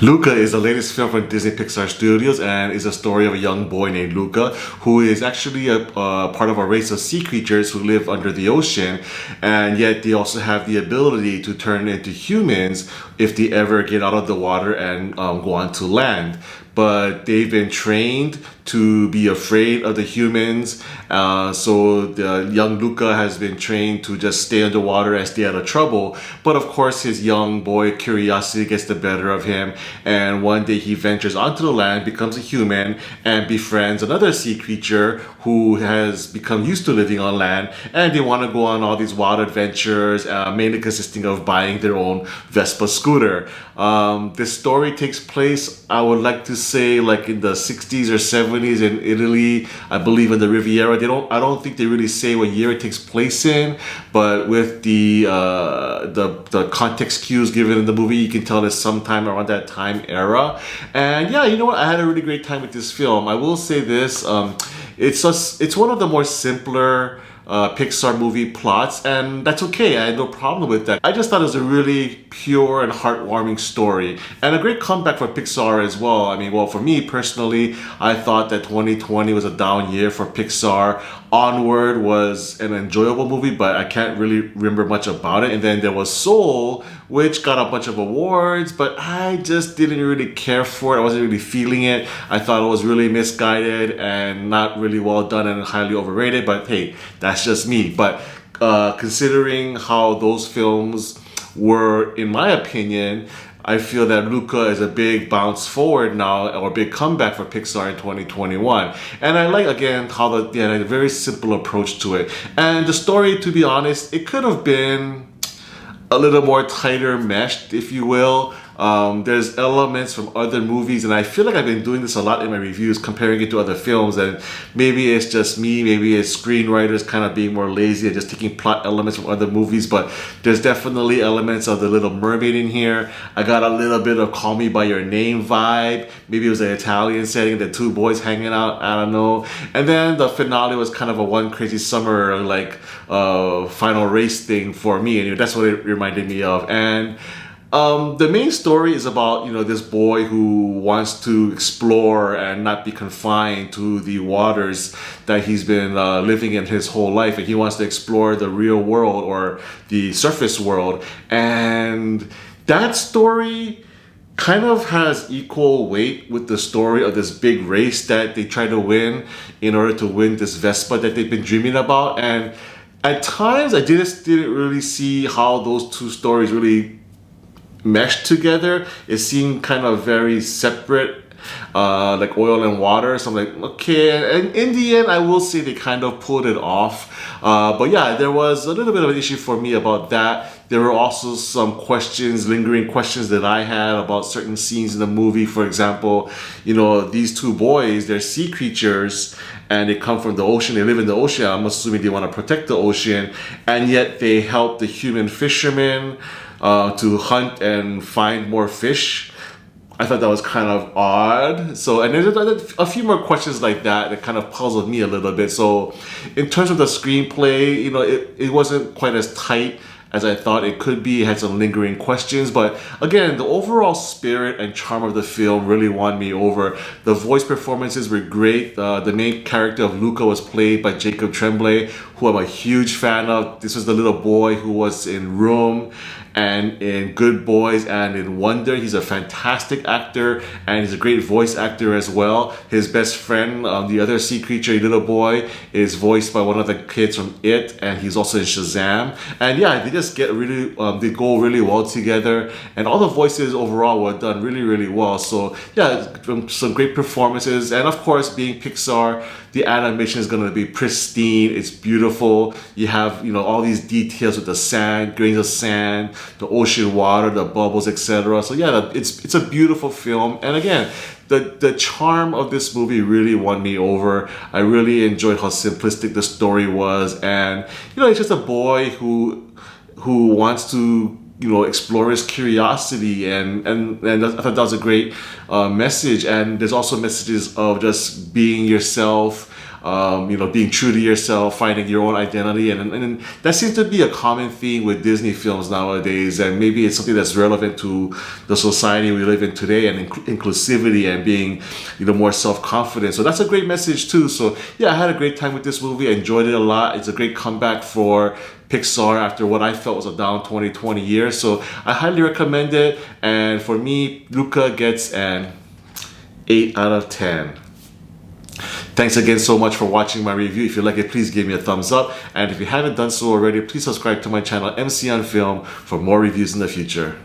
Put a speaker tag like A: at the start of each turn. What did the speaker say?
A: Luca is the latest film from Disney Pixar Studios and is a story of a young boy named Luca who is actually a part of a race of sea creatures who live under the ocean, and yet they also have the ability to turn into humans if they ever get out of the water and go onto land. But they've been trained to be afraid of the humans. So the young Luca has been trained to just stay underwater and stay out of trouble. But of course, his young boy curiosity gets the better of him. And one day he ventures onto the land, becomes a human, and befriends another sea creature who has become used to living on land. And they want to go on all these wild adventures, mainly consisting of buying their own Vespa scooter. This story takes place, I would like to say, like in the 60s or 70s in Italy, I believe in the Riviera. I don't think they really say what year it takes place in, but with the context cues given in the movie, you can tell it's sometime around that time era. And yeah, you know what? I had a really great time with this film. I will say this: it's one of the more simpler Pixar movie plots, and that's okay. I had no problem with that. I just thought it was a really pure and heartwarming story, and a great comeback for Pixar as well. I mean, well, for me personally, I thought that 2020 was a down year for Pixar. Onward was an enjoyable movie, but I can't really remember much about it. And then there was Soul, which got a bunch of awards, but I just didn't really care for it. I wasn't really feeling it. I thought it was really misguided and not really well done and highly overrated, but hey, that's just me. But considering how those films were, in my opinion, I feel that Luca is a big bounce forward now, or a big comeback for Pixar in 2021. And I like, again, how they had a very simple approach to it. And the story, to be honest, it could have been a little more tighter meshed, if you will. There's elements from other movies, and I feel like I've been doing this a lot in my reviews, comparing it to other films, and maybe it's just me, maybe it's screenwriters kind of being more lazy and just taking plot elements from other movies, but there's definitely elements of The Little Mermaid in here. I got a little bit of Call Me By Your Name vibe. Maybe it was an Italian setting, the two boys hanging out, I don't know. And then the finale was kind of a One Crazy Summer, like, final race thing for me, and that's what it reminded me of. And the main story is about, this boy who wants to explore and not be confined to the waters that he's been living in his whole life, and he wants to explore the real world, or the surface world. And that story kind of has equal weight with the story of this big race that they try to win in order to win this Vespa that they've been dreaming about. And at times I just didn't really see how those two stories really meshed together. It seemed kind of very separate, like oil and water. So I'm like, okay. And in the end, I will say they kind of pulled it off. But yeah, there was a little bit of an issue for me about that. There were also some lingering questions that I had about certain scenes in the movie. For example, these two boys, they're sea creatures, and they come from the ocean, they live in the ocean. I'm assuming they want to protect the ocean, and yet they help the human fishermen to hunt and find more fish. I thought that was kind of odd. So, and there's a few more questions like that kind of puzzled me a little bit. So in terms of the screenplay, it wasn't quite as tight as I thought it could be. It had some lingering questions, but again, the overall spirit and charm of the film really won me over. The voice performances were great. The main character of Luca was played by Jacob Tremblay, who I'm a huge fan of. This was the little boy who was in Room and in Good Boys and in Wonder. He's a fantastic actor, and he's a great voice actor as well. His best friend, the other sea creature, little boy, is voiced by one of the kids from It, and he's also in Shazam. And yeah, they just get really, they go really well together, and all the voices overall were done really, really well. So yeah, some great performances, and of course, being Pixar, the animation is going to be pristine. It's beautiful. You have, all these details with the sand, grains of sand, the ocean water, the bubbles, etc. So yeah, it's a beautiful film. And again, the charm of this movie really won me over. I really enjoyed how simplistic the story was, and it's just a boy who wants to explore his curiosity, and I thought that was a great message. And there's also messages of just being yourself, being true to yourself, finding your own identity, and that seems to be a common theme with Disney films nowadays, and maybe it's something that's relevant to the society we live in today, and inclusivity and being more self-confident. So that's a great message too. So yeah, I had a great time with this movie. I enjoyed it a lot. It's a great comeback for Pixar after what I felt was a down 2020 year. So I highly recommend it. And for me, Luca gets an 8 out of 10. Thanks again so much for watching my review. If you like it, please give me a thumbs up. And if you haven't done so already, please subscribe to my channel, MC on Film, for more reviews in the future.